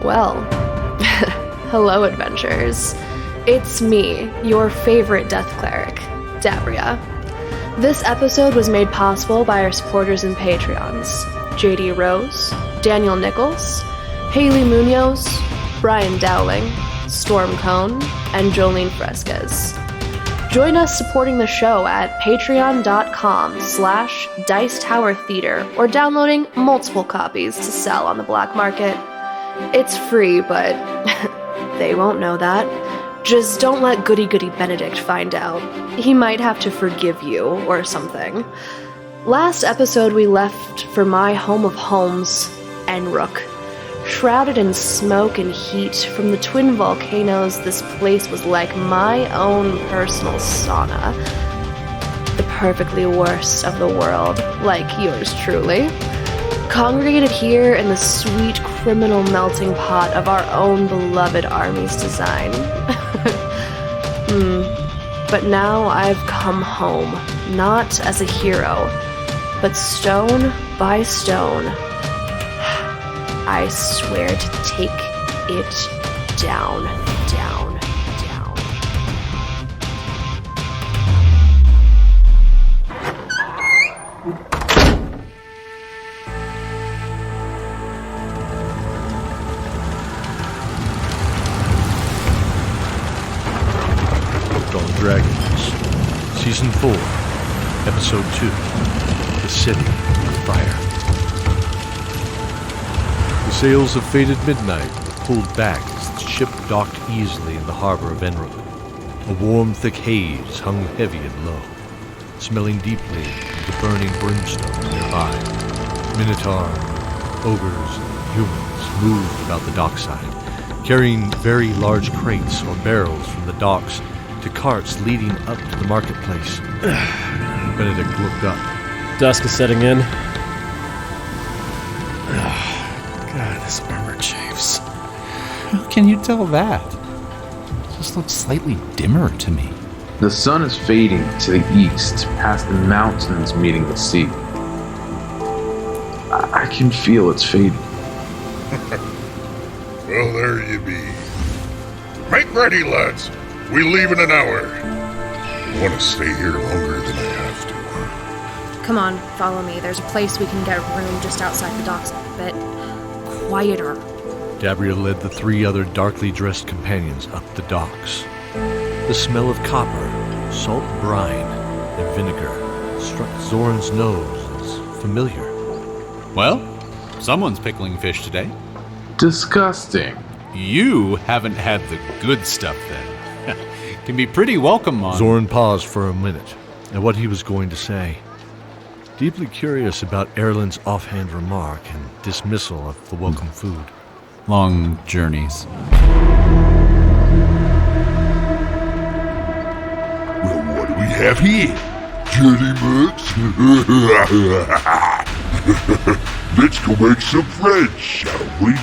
Well, hello, adventurers. It's me, your favorite death cleric, Dabria. This episode was made possible by our supporters and Patreons, JD Rose, Daniel Nichols, Haley Munoz, Brian Dowling, Storm Cone, and Jolene Fresquez. Join us supporting the show at patreon.com/Dice Tower Theater or downloading multiple copies to sell on the black market. It's free, but they won't know that. Just don't let Goody Goody Benedict find out. He might have to forgive you or something. Last episode we left for my home of homes, Enrook. Shrouded in smoke and heat from the twin volcanoes, this place was like my own personal sauna. The perfectly worst of the world, like yours truly. Congregated here in the sweet criminal melting pot of our own beloved army's design. But now I've come home, not as a hero, but stone by stone. I swear to take it down, down, down. Dawn Dragons, Season 4, Episode 2, The City of Fire. The sails of fated midnight were pulled back as the ship docked easily in the harbor of Enrook. A warm, thick haze hung heavy and low, smelling deeply of the burning brimstone nearby. Minotaur, ogres, and humans moved about the dockside, carrying very large crates or barrels from the docks to carts leading up to the marketplace. Benedict looked up. Dusk is setting in. God, this armor chafes. How can you tell that? It just looks slightly dimmer to me. The sun is fading to the east, past the mountains meeting the sea. I can feel it's fading. Well, there you be. Make ready, lads. We leave in an hour. I want to stay here longer than I have to. Come on, follow me. There's a place we can get a room just outside the docks, a bit quieter. Dabria led the three other darkly dressed companions up the docks. The smell of copper, salt brine, and vinegar struck Zoran's nose as familiar. Well, someone's pickling fish today. Disgusting. You haven't had the good stuff then. Can be pretty welcome on... Zoran paused for a minute at what he was going to say, deeply curious about Erlin's offhand remark and dismissal of the welcome food. Long journeys. Well, what do we have here? Jelly mugs? Let's go make some friends, shall we?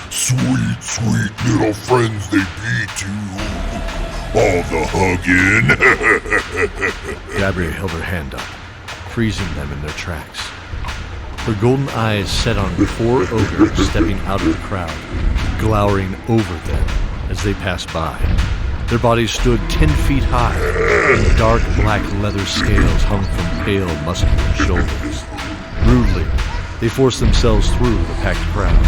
Sweet, sweet little friends they be too. All the hugging. Dabria held her hand up, freezing them in their tracks. Her golden eyes set on four ogres stepping out of the crowd, glowering over them as they passed by. Their bodies stood 10 feet high, and dark black leather scales hung from pale, muscular shoulders. Rudely, they forced themselves through the packed crowd,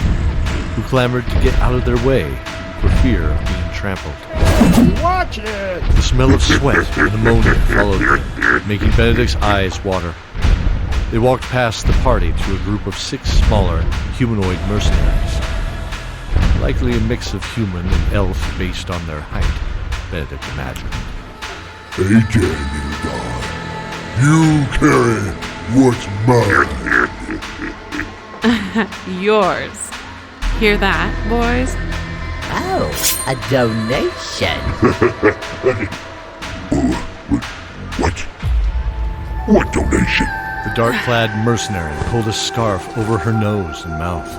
who clamored to get out of their way for fear of being trampled. Watch it! The smell of sweat and ammonia followed them, making Benedict's eyes water. They walked past the party to a group of 6 smaller humanoid mercenaries. Likely a mix of human and elf based on their height, Benedict imagined. Hey there, little dog. You carry what's mine. Yours. Hear that, boys? Oh, a donation. What donation? The dark-clad mercenary pulled a scarf over her nose and mouth,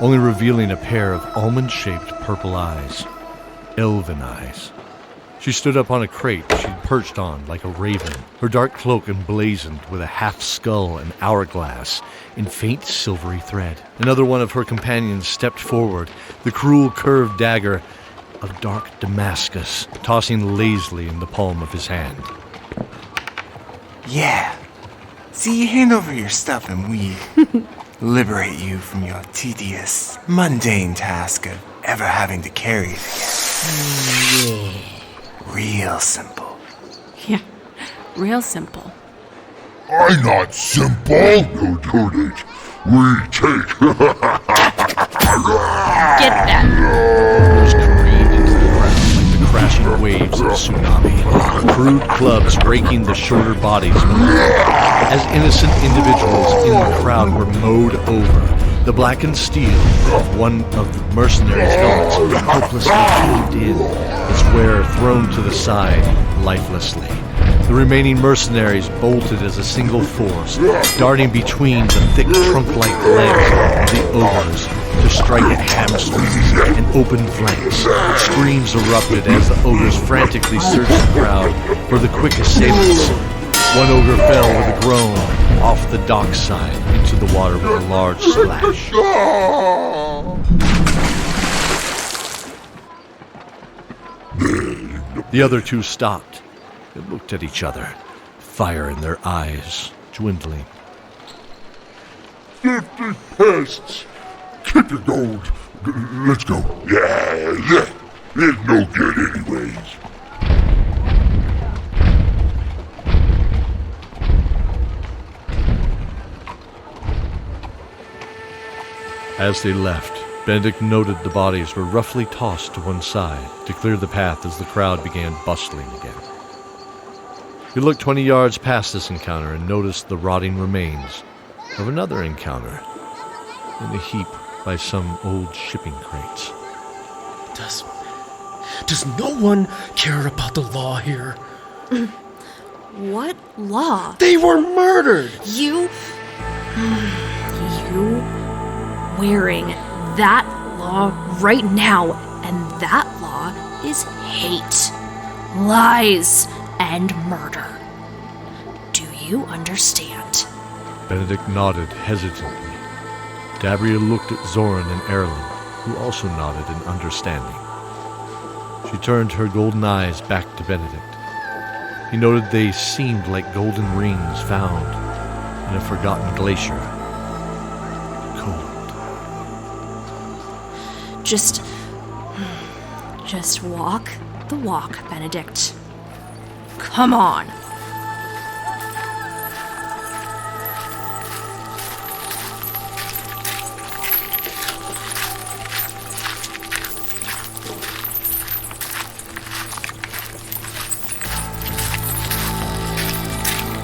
only revealing a pair of almond-shaped purple eyes. Elven eyes. She stood up on a crate she'd perched on like a raven, her dark cloak emblazoned with a half skull and hourglass in faint silvery thread. Another one of her companions stepped forward, the cruel curved dagger of dark Damascus tossing lazily in the palm of his hand. Yeah. See, you hand over your stuff and we liberate you from your tedious, mundane task of ever having to carry it again. Real simple. Yeah, real simple. I'm not simple. No, do it. We take. Get that. Just careened into the ground like the crashing waves of a tsunami. Crude clubs raking the shorter bodies as innocent individuals in the crowd were mowed over. The blackened steel of one of the mercenaries' helmets hopelessly caved in, its wearer thrown to the side lifelessly. The remaining mercenaries bolted as a single force, darting between the thick trunk-like legs of the ogres to strike at hamstrings and open flanks. Screams erupted as the ogres frantically searched the crowd for the quick assailants. One ogre fell with a groan off the dock side into the water with a large splash. The other two stopped and looked at each other, fire in their eyes dwindling. 50 pests. Keep your gold. Let's go. Yeah. It's no good anyways. As they left, Benedict noted the bodies were roughly tossed to one side to clear the path as the crowd began bustling again. He looked 20 yards past this encounter and noticed the rotting remains of another encounter in a heap by some old shipping crates. Does no one care about the law here? What law? They were murdered! You wearing that law right now, and that law is hate, lies, and murder. Do you understand? Benedict nodded hesitantly. Dabria looked at Zoran and Erlen, who also nodded in understanding. She turned her golden eyes back to Benedict. He noted they seemed like golden rings found in a forgotten glacier. Cold. Just walk the walk, Benedict. Come on.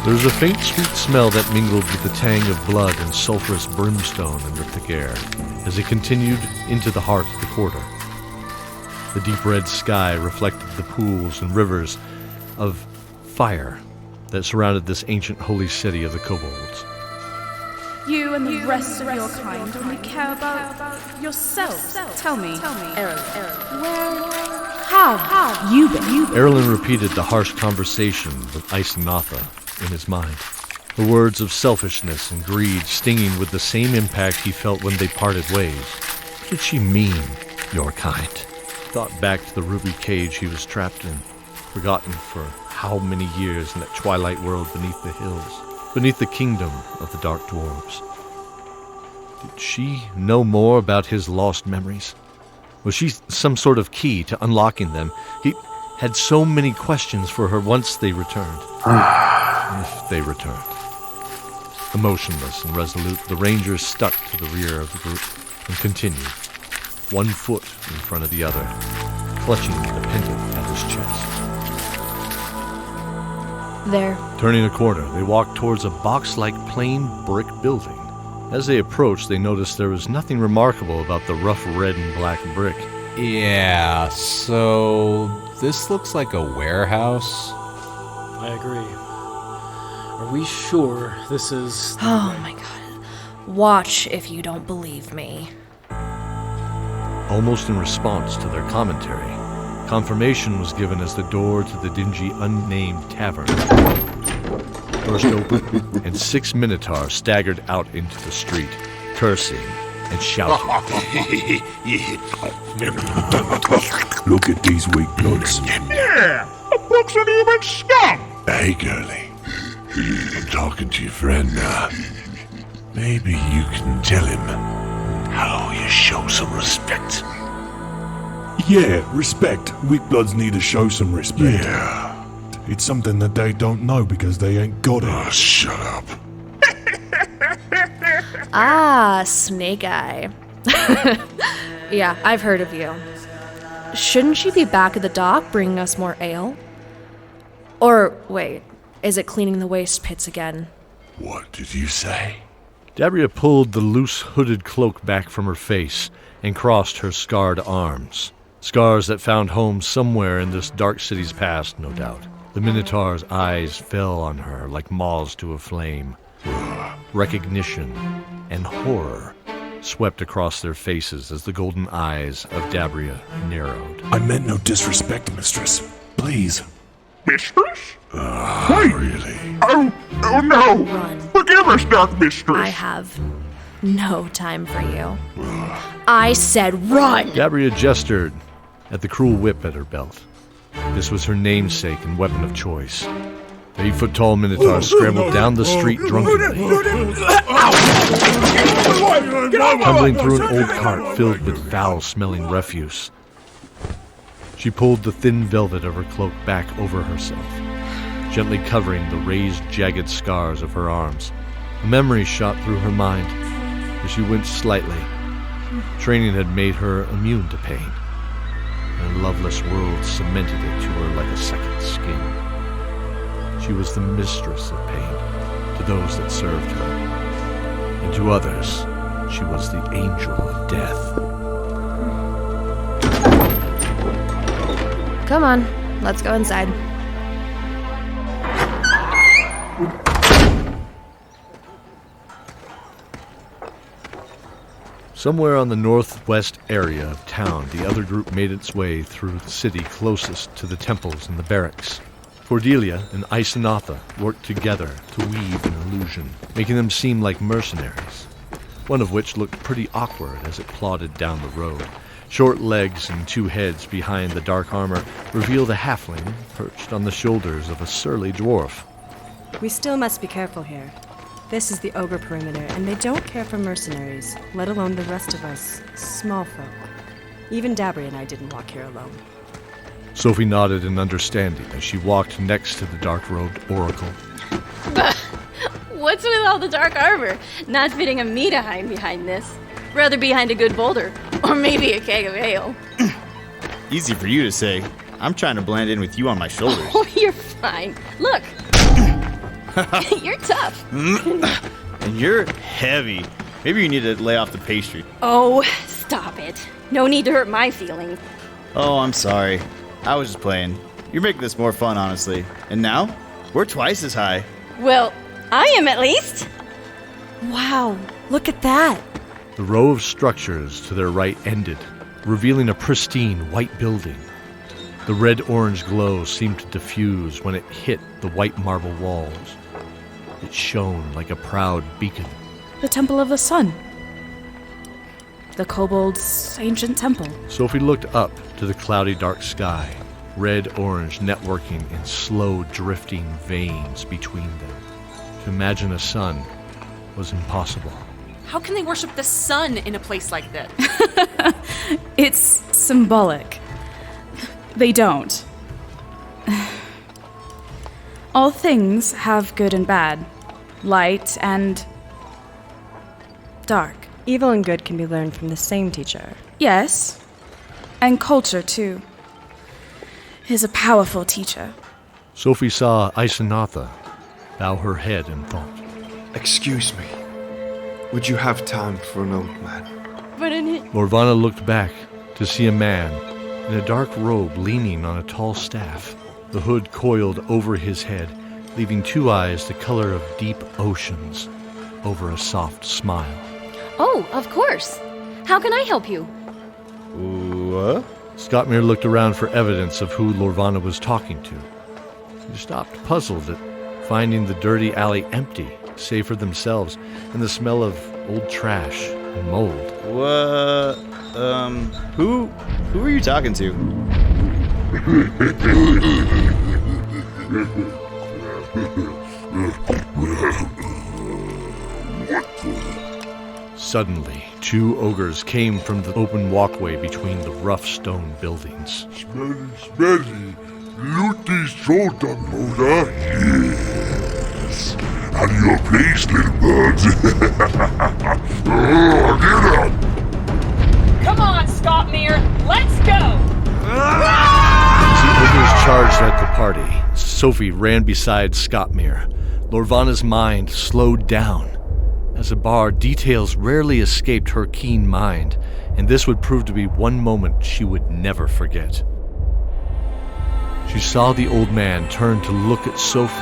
There was a faint sweet smell that mingled with the tang of blood and sulphurous brimstone in the thick air as it continued into the heart of the quarter. The deep red sky reflected the pools and rivers of fire that surrounded this ancient holy city of the kobolds. You and the rest of your kind only care about yourself. Tell me, how have you been? Erlen repeated the harsh conversation with Isenatha in his mind. The words of selfishness and greed stinging with the same impact he felt when they parted ways. What did she mean, your kind? Thought back to the ruby cage he was trapped in, forgotten for how many years in that twilight world beneath the hills, beneath the kingdom of the dark dwarves. Did she know more about his lost memories? Was she some sort of key to unlocking them? He had so many questions for her once they returned. If they returned. Emotionless and resolute, the rangers stuck to the rear of the group and continued, one foot in front of the other, clutching the pendant at his chest. There. Turning a corner, they walked towards a box-like plain brick building. As they approached, they noticed there was nothing remarkable about the rough red and black brick. Yeah, so this looks like a warehouse. I agree. Are we sure this is... Oh my god. Watch if you don't believe me. Almost in response to their commentary, Confirmation was given as the door to the dingy, unnamed tavern burst open, and 6 Minotaurs staggered out into the street, cursing and shouting. Look at these weak bloods. Yeah, a bunch of human scum. Hey, girlie. I'm talking to your friend now. Maybe you can tell him how you show some respect. Yeah, respect. Weak bloods need to show some respect. Yeah. It's something that they don't know because they ain't got it. Oh, shut up. Ah, Snake Eye. Yeah, I've heard of you. Shouldn't she be back at the dock bringing us more ale? Or, wait, is it cleaning the waste pits again? What did you say? Dabria pulled the loose hooded cloak back from her face and crossed her scarred arms. Scars that found home somewhere in this dark city's past, no doubt. The Minotaur's eyes fell on her like moths to a flame. Recognition and horror swept across their faces as the golden eyes of Dabria narrowed. I meant no disrespect, mistress. Please. Mistress? Wait! Really? Oh no! Run. Forgive us, Dark Mistress! I have no time for you. I said run! Dabria gestured at the cruel whip at her belt. This was her namesake and weapon of choice. The 8-foot-tall Minotaur scrambled down the street drunkenly, tumbling through an old cart filled with foul-smelling refuse. She pulled the thin velvet of her cloak back over herself, gently covering the raised, jagged scars of her arms. A memory shot through her mind as she winced slightly. Training had made her immune to pain. Her loveless world cemented it to her like a second skin. She was the mistress of pain to those that served her, and to others, she was the angel of death. Come on, let's go inside. Somewhere on the northwest area of town, the other group made its way through the city closest to the temples and the barracks. Cordelia and Isanatha worked together to weave an illusion, making them seem like mercenaries, one of which looked pretty awkward as it plodded down the road. Short legs and 2 heads behind the dark armor revealed a halfling perched on the shoulders of a surly dwarf. We still must be careful here. This is the ogre perimeter, and they don't care for mercenaries, let alone the rest of us, small folk. Even Dabria and I didn't walk here alone. Sophie nodded in understanding as she walked next to the dark-robed oracle. What's with all the dark armor? Not fitting a me to hide behind this. Rather behind a good boulder, or maybe a keg of ale. Easy for you to say. I'm trying to blend in with you on my shoulders. Oh, you're fine. Look. You're tough. And you're heavy. Maybe you need to lay off the pastry. Oh, stop it. No need to hurt my feelings. Oh, I'm sorry. I was just playing. You're making this more fun, honestly. And now, we're twice as high. Well, I am at least. Wow, look at that. The row of structures to their right ended, revealing a pristine white building. The red-orange glow seemed to diffuse when it hit the white marble walls. It shone like a proud beacon. The Temple of the Sun. The kobolds' ancient temple. Sophie looked up to the cloudy dark sky, red-orange networking in slow drifting veins between them. To imagine a sun was impossible. How can they worship the sun in a place like this? It's symbolic. They don't. All things have good and bad, light and dark. Evil and good can be learned from the same teacher. Yes, and culture too. Is a powerful teacher. Sophie saw Isanatha bow her head in thought. Excuse me. Would you have time for an old man? Morvana looked back to see a man in a dark robe leaning on a tall staff. The hood coiled over his head, leaving 2 eyes the color of deep oceans over a soft smile. Oh, of course. How can I help you? What? Scottmere looked around for evidence of who Lorvana was talking to. He stopped puzzled at finding the dirty alley empty, save for themselves, and the smell of old trash and mold. Who are you talking to? Suddenly, 2 ogres came from the open walkway between the rough stone buildings. Smelly. Loot these shoulder motor. Yes. Out of your place, little bugs. Get up. Come on, Scottmere, let's go! As the ogres charged at the party, Sophie ran beside Scottmere. Lorvana's mind slowed down. As a bard, details rarely escaped her keen mind, and this would prove to be one moment she would never forget. She saw the old man turn to look at Sophie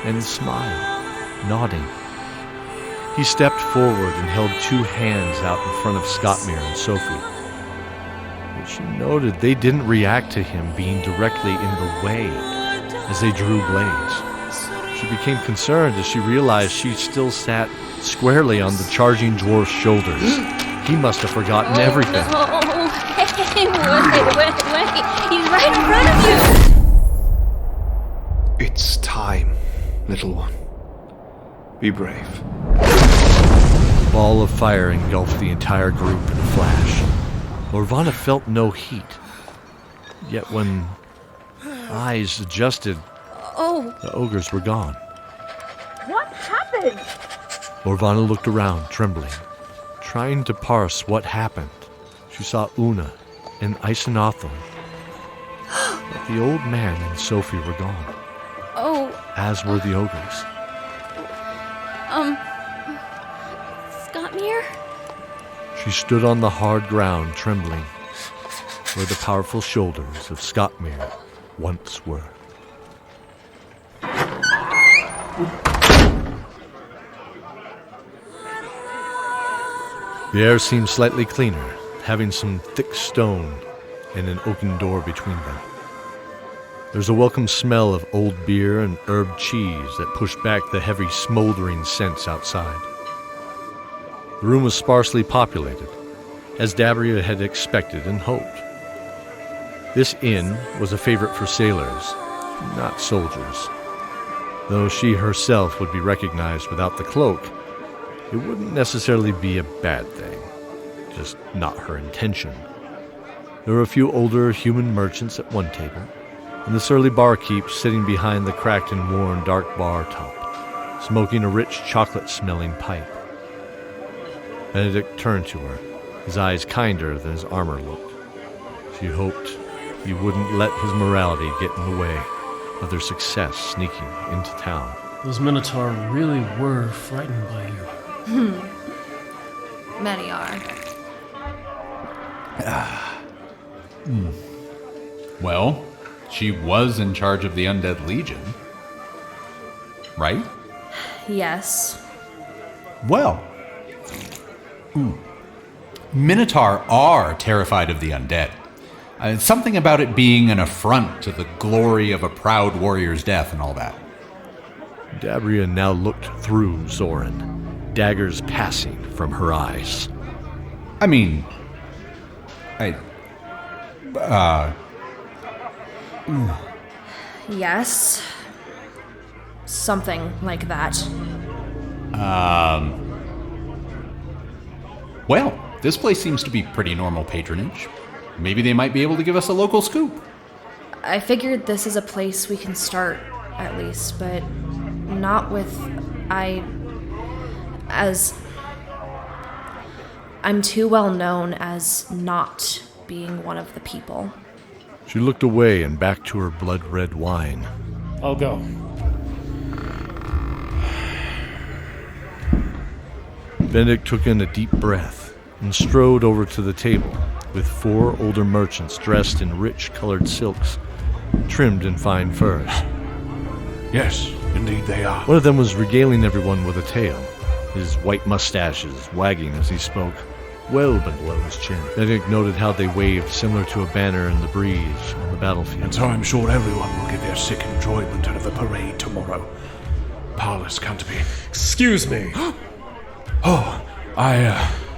and smile, nodding. He stepped forward and held 2 hands out in front of Scottmere and Sophie. But she noted they didn't react to him being directly in the way as they drew blades. She became concerned as she realized she still sat squarely on the charging dwarf's shoulders. He must have forgotten everything. No. Hey, wait. He's right in front of you. It's time, little one. Be brave. A ball of fire engulfed the entire group in a flash. Lorvana felt no heat. Yet when eyes adjusted, the ogres were gone. What happened? Lorvana looked around, trembling, trying to parse what happened. She saw Una and Isenothel, but the old man and Sophie were gone. Oh. As were the ogres. Scottmere? She stood on the hard ground, trembling, where the powerful shoulders of Scottmere once were. The air seemed slightly cleaner, having some thick stone and an oaken door between them. There's a welcome smell of old beer and herb cheese that pushed back the heavy, smoldering scents outside. The room was sparsely populated, as Dabria had expected and hoped. This inn was a favorite for sailors, not soldiers. Though she herself would be recognized without the cloak, it wouldn't necessarily be a bad thing, just not her intention. There were a few older human merchants at one table, and the surly barkeep sitting behind the cracked and worn dark bar top, smoking a rich chocolate-smelling pipe. Benedict turned to her, his eyes kinder than his armor looked. She hoped he wouldn't let his morality get in the way of their success sneaking into town. Those Minotaur really were frightened by you. Many are. Well, she was in charge of the Undead Legion, right? Yes. Well, Minotaur are terrified of the undead. Something about it being an affront to the glory of a proud warrior's death and all that. Dabria now looked through Zoran, daggers passing from her eyes. I mean, Yes. Something like that. Well, this place seems to be pretty normal patronage. Maybe they might be able to give us a local scoop. I figured this is a place we can start, at least, but not with... I'm too well known as not being one of the people. She looked away and back to her blood-red wine. I'll go. Benedict took in a deep breath and strode over to the table with 4 older merchants dressed in rich-colored silks, trimmed in fine furs. Yes, indeed they are. One of them was regaling everyone with a tale, his white mustaches wagging as he spoke. well below his chin. Benedict noted how they waved, similar to a banner in the breeze on the battlefield. And so I'm sure everyone will get their sick enjoyment out of the parade tomorrow. Pallas can't be. Excuse me.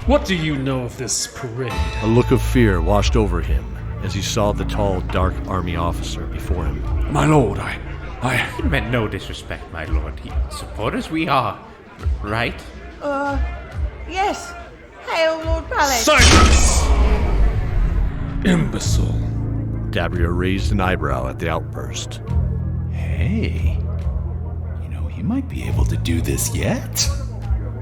What do you know of this parade? A look of fear washed over him as he saw the tall, dark army officer before him. My lord, I It meant no disrespect, my lord. Supporters we are, right? Yes. Hail Lord Pallas. Silence! Imbecile. Dabria raised an eyebrow at the outburst. Hey, he might be able to do this yet.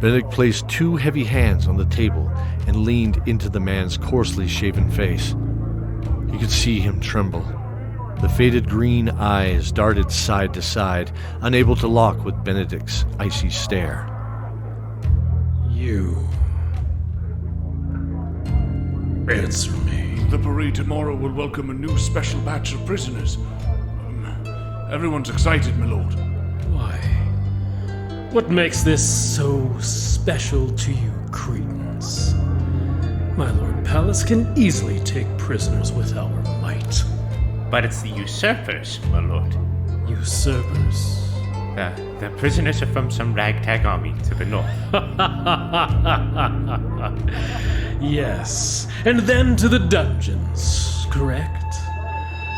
Benedict placed 2 heavy hands on the table and leaned into the man's coarsely shaven face. You could see him tremble. The faded green eyes darted side to side, unable to lock with Benedict's icy stare. You. Answer me. The parade tomorrow will welcome a new special batch of prisoners. Everyone's excited, my lord. Why? What makes this so special to you, Cretans? My Lord Pallas can easily take prisoners with our might. But it's the usurpers, my lord. Usurpers? The prisoners are from some ragtag army to the north. Yes, and then to the dungeons, correct?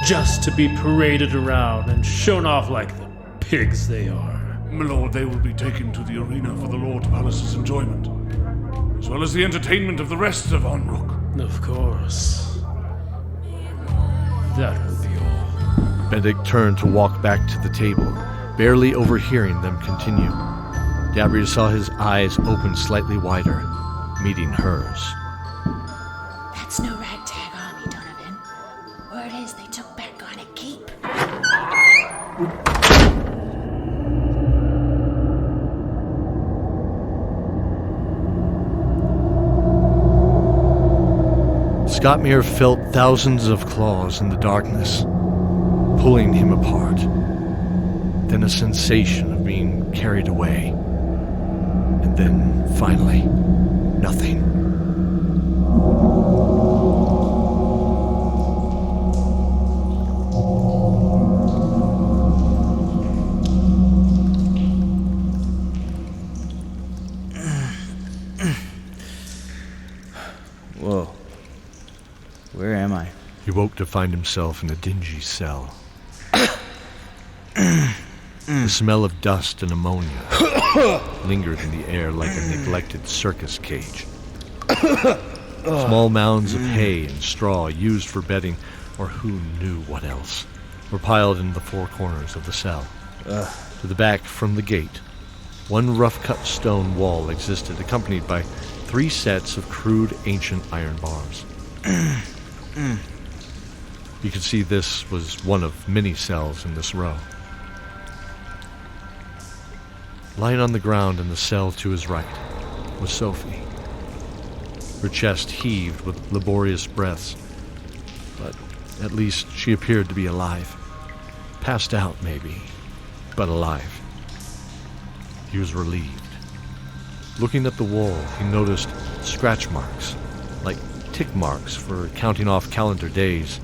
Just to be paraded around and shown off like the pigs they are. My lord, they will be taken to the arena for the Lord Pallas's enjoyment, as well as the entertainment of the rest of Onruk. Of course. That will be all. Benedict turned to walk back to the table, barely overhearing them continue. Dabria saw his eyes open slightly wider, meeting hers. That's no ragtag army, Donovan. Word is they took back Garnet Keep. Scottmere felt thousands of claws in the darkness, pulling him apart. Then a sensation of being carried away. And then, finally, nothing. Whoa. Where am I? He woke to find himself in a dingy cell. The smell of dust and ammonia lingered in the air like a neglected circus cage. Small mounds of hay and straw used for bedding, or who knew what else, were piled in the 4 corners of the cell. To the back from the gate, one rough-cut stone wall existed, accompanied by 3 sets of crude ancient iron bars. You could see this was one of many cells in this row. Lying on the ground in the cell to his right was Sophie. Her chest heaved with laborious breaths, but at least she appeared to be alive. Passed out, maybe, but alive. He was relieved. Looking at the wall, he noticed scratch marks, like tick marks for counting off calendar days.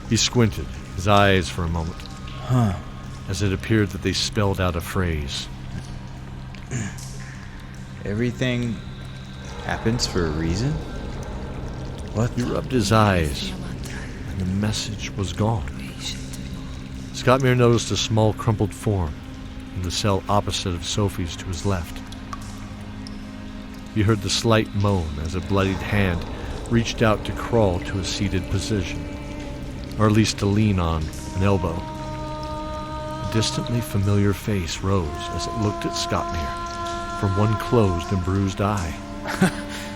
He squinted, his eyes for a moment, as it appeared that they spelled out a phrase. Everything happens for a reason? What? He rubbed his eyes, and the message was gone. Scottmere noticed a small crumpled form in the cell opposite of Sophie's to his left. He heard the slight moan as a bloodied hand reached out to crawl to a seated position, or at least to lean on an elbow. A distantly familiar face rose as it looked at Scottmere from one closed and bruised eye.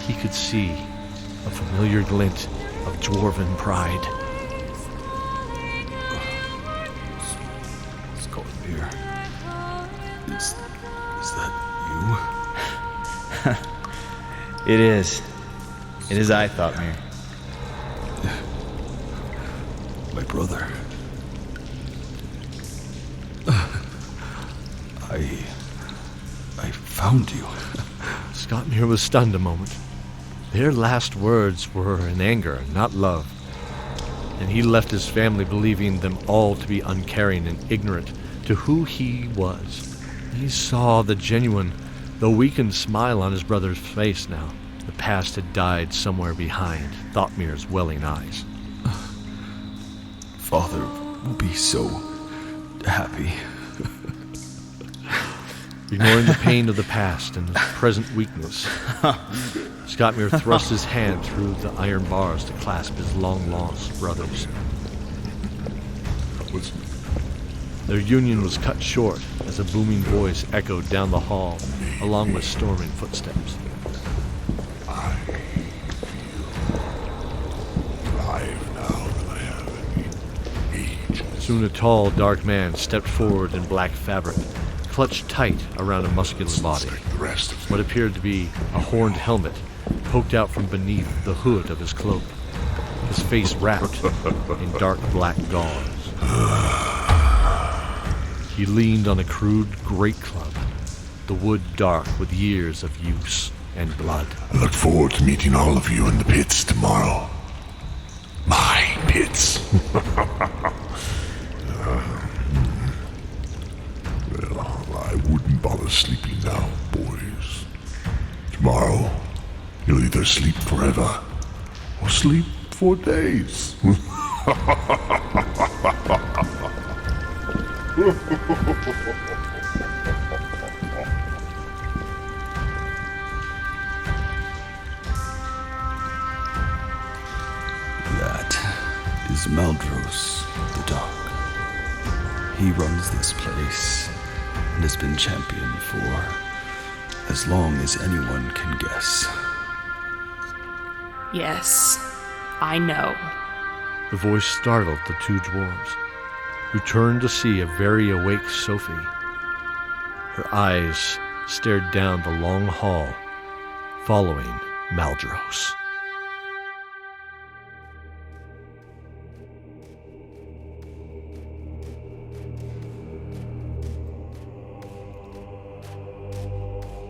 He could see a familiar glint of dwarven pride. Scottmere. Is that you? It is. It is I, Thoughtmere. My brother. I found you. Scottmere was stunned a moment, Their last words were in anger, not love. And he left his family believing them all to be uncaring and ignorant to who he was. He saw the genuine, though weakened smile on his brother's face now. The past had died somewhere behind Thotmir's welling eyes. Father will be so happy. Ignoring the pain of the past and his present weakness, Scottmere thrust his hand through the iron bars to clasp his long-lost brothers. Their union was cut short as a booming voice echoed down the hall, along with storming footsteps. I feel alive now than I have in ages. Soon a tall, dark man stepped forward in black fabric, clutched tight around a muscular body. What appeared to be a horned helmet poked out from beneath the hood of his cloak, his face wrapped in dark black gauze. He leaned on a crude great club, the wood dark with years of use and blood. I look forward to meeting all of you in the pits tomorrow. My pits. Well, I wouldn't bother sleeping now, boys. Tomorrow, you'll either sleep forever or sleep for days. That is Maldros the Dark. He runs this place and has been champion for as long as anyone can guess. Yes, I know. The voice startled the two dwarves, who turned to see a very awake Sophie. Her eyes stared down the long hall, following Maldros.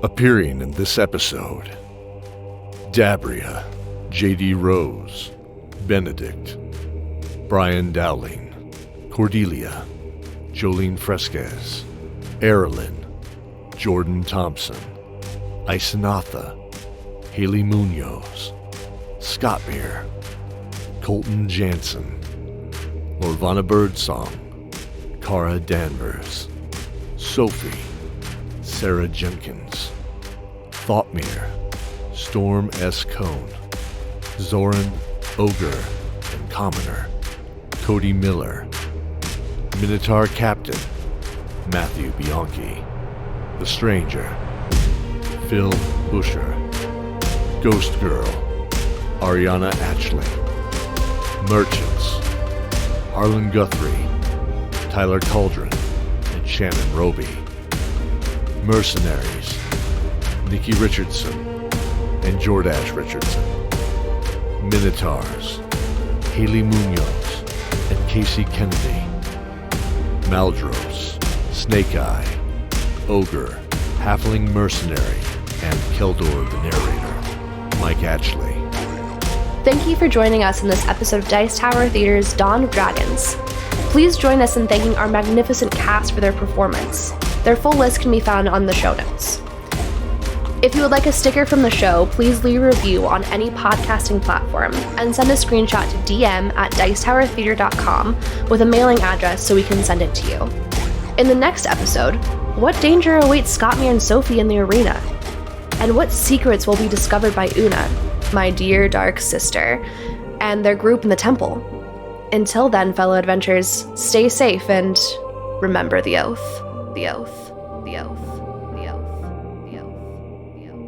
Appearing in this episode, Dabria, J.D. Rose, Benedict, Brian Dowling, Cordelia, Jolene Fresquez, Erilyn, Jordan Thompson, Isanatha, Haley Munoz, Scottmere, Colton Jansen, Lorvana Birdsong, Cara Danvers, Sophie, Sarah Jenkins, Thotmere, Storm S. Cone, Zoran, Ogre, and Commoner, Cody Miller, Minotaur Captain, Matthew Bianchi, The Stranger, Phil Busher, Ghost Girl, Ariana Atchley, Merchants, Harlan Guthrie, Tyler Cauldron, and Shannon Roby, Mercenaries, Nikki Richardson, and Jordash Richardson, Minotaurs, Haley Munoz, and Casey Kennedy, Maldros, Snake Eye, Ogre, Halfling Mercenary, and Keldor the Narrator, Mike Atchley. Thank you for joining us in this episode of Dice Tower Theater's Dawn of Dragons. Please join us in thanking our magnificent cast for their performance. Their full list can be found on the show notes. If you would like a sticker from the show, please leave a review on any podcasting platform and send a screenshot to dm@dicetowertheater.com with a mailing address so we can send it to you. In the next episode, what danger awaits Scottmere and Sophie in the arena? And what secrets will be discovered by Una, my dear dark sister, and their group in the temple? Until then, fellow adventurers, stay safe and remember the oath. The oath. The oath. The oath. The oath. The oath.